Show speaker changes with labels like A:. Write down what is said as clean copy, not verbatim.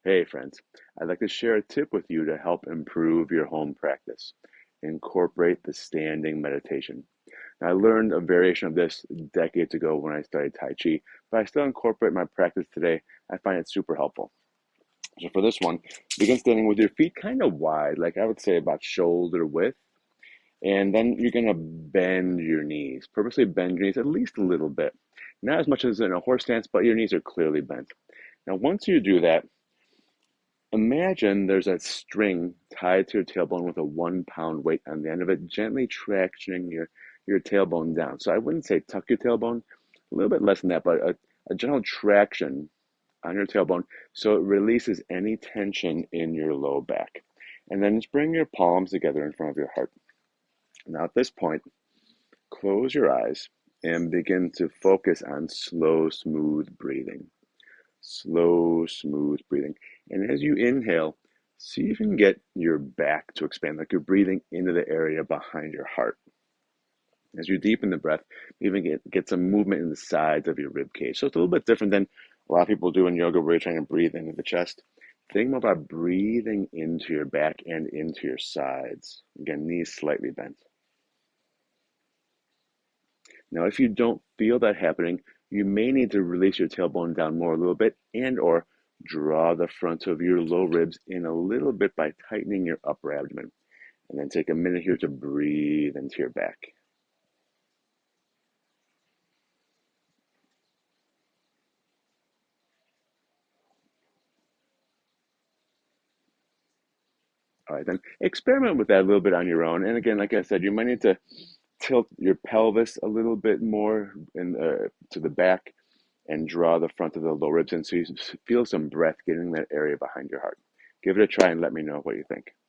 A: Hey friends, I'd like to share a tip with you to help improve your home practice. Incorporate the standing meditation. Now, I learned a variation of this decades ago when I studied Tai Chi, but I still incorporate my practice today. I find it super helpful. So for this one, begin standing with your feet kind of wide, like I would say about shoulder width, and then you're going to bend your knees. Purposely bend your knees at least a little bit. Not as much as in a horse stance, but your knees are clearly bent. Now, once you do that, imagine there's a string tied to your tailbone with a 1 pound weight on the end of it, gently tractioning your tailbone down. So I wouldn't say tuck your tailbone, a little bit less than that, but a gentle traction on your tailbone so it releases any tension in your low back. And then just bring your palms together in front of your heart. Now at this point, close your eyes and begin to focus on slow, smooth breathing. Slow, smooth breathing. And as you inhale, see if you can get your back to expand, like you're breathing into the area behind your heart. As you deepen the breath, even get some movement in the sides of your rib cage. So it's a little bit different than a lot of people do in yoga where you're trying to breathe into the chest. Think more about breathing into your back and into your sides. Again, knees slightly bent. Now, if you don't feel that happening, you may need to release your tailbone down more a little bit and or draw the front of your low ribs in a little bit by tightening your upper abdomen. And then take a minute here to breathe into your back. All right, then experiment with that a little bit on your own. And again, like I said, you might need to tilt your pelvis a little bit more to the back and draw the front of the low ribs in so you feel some breath getting in that area behind your heart. Give it a try and let me know what you think.